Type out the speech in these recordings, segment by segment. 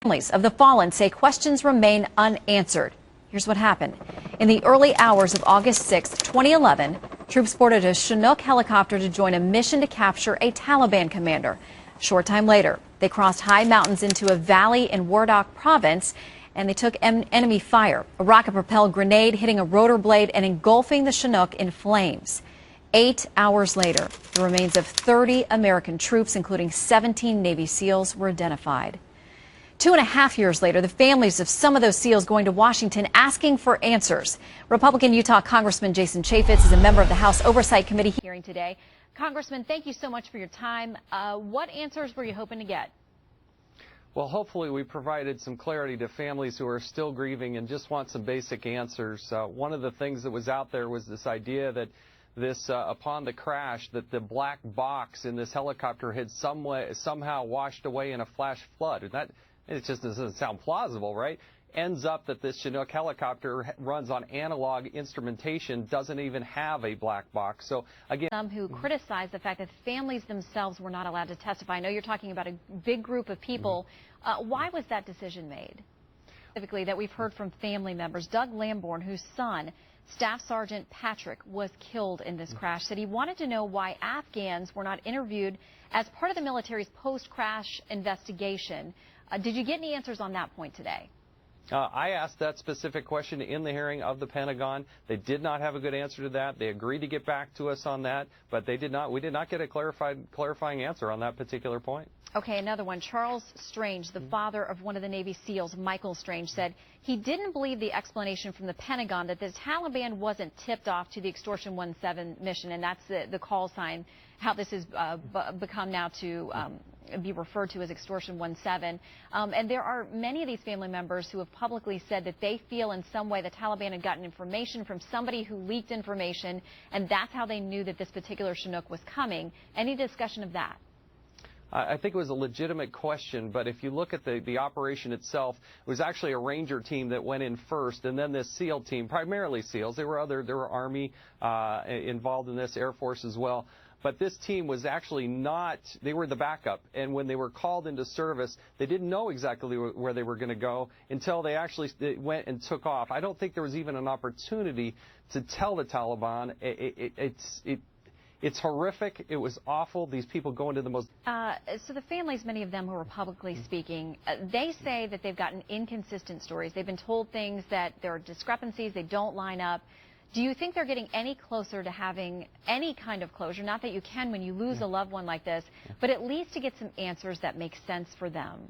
Families of the fallen say questions remain unanswered. Here's what happened. In the early hours of August 6, 2011, troops boarded a Chinook helicopter to join a mission to capture a Taliban commander. A short time later, they crossed high mountains into a valley in Wardak province, and they took enemy fire. A rocket-propelled grenade hitting a rotor blade and engulfing the Chinook in flames. 8 hours later, the remains of 30 American troops, including 17 Navy SEALs, were identified. 2.5 years later, the families of some of those SEALs going to Washington asking for answers. Republican Utah Congressman Jason Chaffetz is a member of the House Oversight Committee hearing today. Congressman, thank you so much for your time. What answers were you hoping to get? Well, hopefully we provided some clarity to families who are still grieving and just want some basic answers. One of the things that was out there was this idea that upon the crash, that the black box in this helicopter had somehow washed away in a flash flood. And it just doesn't sound plausible, right? Ends up that this Chinook helicopter runs on analog instrumentation, doesn't even have a black box. So again, some who criticize the fact that families themselves were not allowed to testify. I know you're talking about a big group of people. Why was that decision made? Specifically, that we've heard from family members. Doug Lamborn, whose son, Staff Sergeant Patrick, was killed in this crash, said he wanted to know why Afghans were not interviewed as part of the military's post-crash investigation. Did you get any answers on that point today? I asked that specific question in the hearing of the Pentagon. They did not have a good answer to that. They agreed to get back to us on that, but they did not. We did not get a clarifying answer on that particular point. Okay, another one. Charles Strange, the father of one of the Navy SEALs, Michael Strange, said he didn't believe the explanation from the Pentagon that the Taliban wasn't tipped off to the Extortion 17 mission, and that's the call sign, how this has become now to be referred to as Extortion 17. And there are many of these family members who have publicly said that they feel in some way the Taliban had gotten information from somebody who leaked information, and that's how they knew that this particular Chinook was coming. Any discussion of that? I think it was a legitimate question, but if you look at the operation itself, it was actually a Ranger team that went in first, and then this SEAL team, primarily SEALs. There were Army involved in this, Air Force as well. But this team was actually not, they were the backup. And when they were called into service, they didn't know exactly where they were going to go until they actually went and took off. I don't think there was even an opportunity to tell the Taliban. It's horrific. It was awful. These people go into the most... So the families, many of them who are publicly speaking, they say that they've gotten inconsistent stories. They've been told things that there are discrepancies, they don't line up. Do you think they're getting any closer to having any kind of closure? Not that you can when you lose a loved one like this, but at least to get some answers that make sense for them.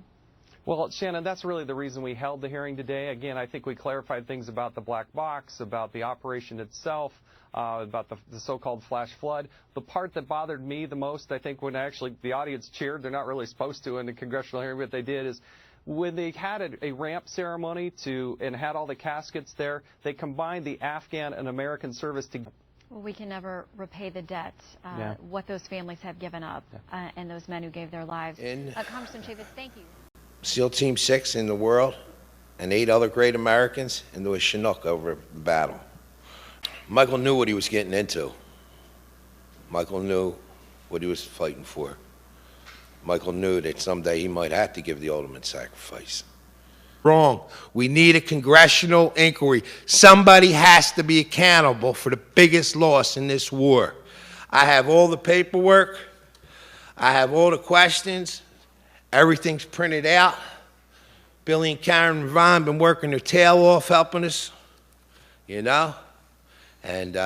Well, Shannon, that's really the reason we held the hearing today. Again, I think we clarified things about the black box, about the operation itself, about the so-called flash flood. The part that bothered me the most, I think, when actually the audience cheered, they're not really supposed to in the congressional hearing, but they did, is when they had a ramp ceremony and had all the caskets there, they combined the Afghan and American service together. Well, we can never repay the debt, what those families have given up, and those men who gave their lives. Congressman Chaffetz, thank you. SEAL Team 6 in the world and 8 other great Americans into a Chinook over the battle. Michael knew what he was getting into. Michael knew what he was fighting for. Michael knew that someday he might have to give the ultimate sacrifice. Wrong. We need a congressional inquiry. Somebody has to be accountable for the biggest loss in this war. I have all the paperwork. I have all the questions. Everything's printed out. Billy and Karen Vaughn been working their tail off helping us, you know? And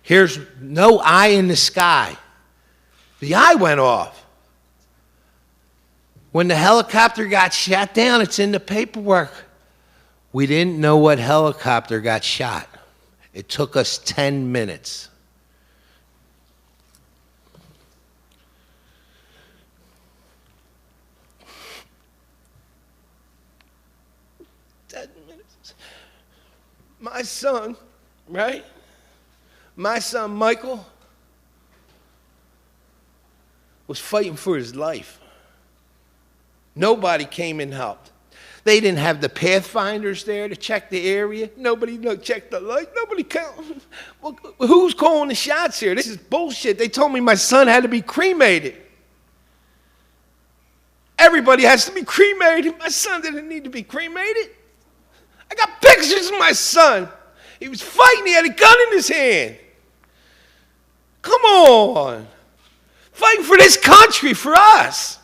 here's no eye in the sky. The eye went off. When the helicopter got shot down, it's in the paperwork. We didn't know what helicopter got shot. It took us 10 minutes. My son, right? My son, Michael, was fighting for his life. Nobody came and helped. They didn't have the pathfinders there to check the area. Nobody checked the light. Nobody counted. Well, who's calling the shots here? This is bullshit. They told me my son had to be cremated. everybody has to be cremated. My son didn't need to be cremated. I got pictures of my son. He was fighting. He had a gun in his hand. Come on. Fighting for this country, for us.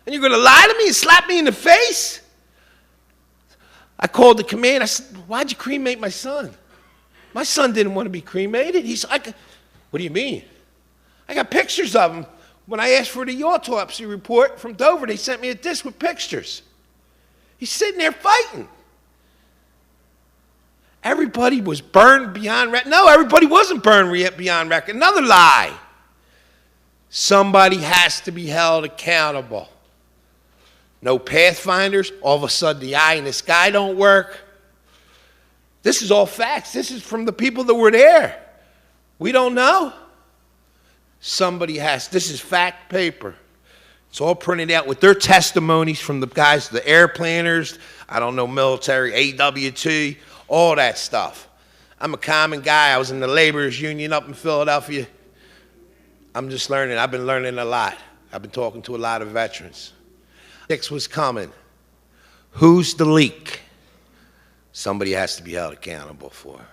And you're going to lie to me and slap me in the face? I called the command. I said, why'd you cremate my son? My son didn't want to be cremated. He's like, what do you mean? I got pictures of him. When I asked for the autopsy report from Dover, they sent me a disc with pictures. He's sitting there fighting. Everybody was burned beyond record. No, everybody wasn't burned beyond record. Another lie. Somebody has to be held accountable. No pathfinders. All of a sudden, the eye in the sky don't work. This is all facts. This is from the people that were there. We don't know. Somebody has. This is fact paper. It's all printed out with their testimonies from the guys, the air planners, I don't know, military, AWT, all that stuff. I'm a common guy. I was in the laborers union up in Philadelphia. I'm just learning. I've been learning a lot. I've been talking to a lot of veterans. 6 was coming. Who's the leak? Somebody has to be held accountable for.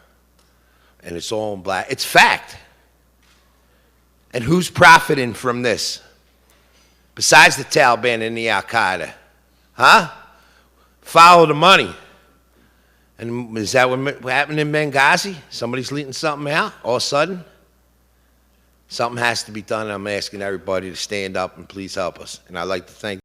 And it's all in black. It's fact. And who's profiting from this? Besides the Taliban and the Al-Qaeda. Huh? Follow the money. And is that what happened in Benghazi? Somebody's leaking something out all of a sudden? Something has to be done, and I'm asking everybody to stand up and please help us. And I'd like to thank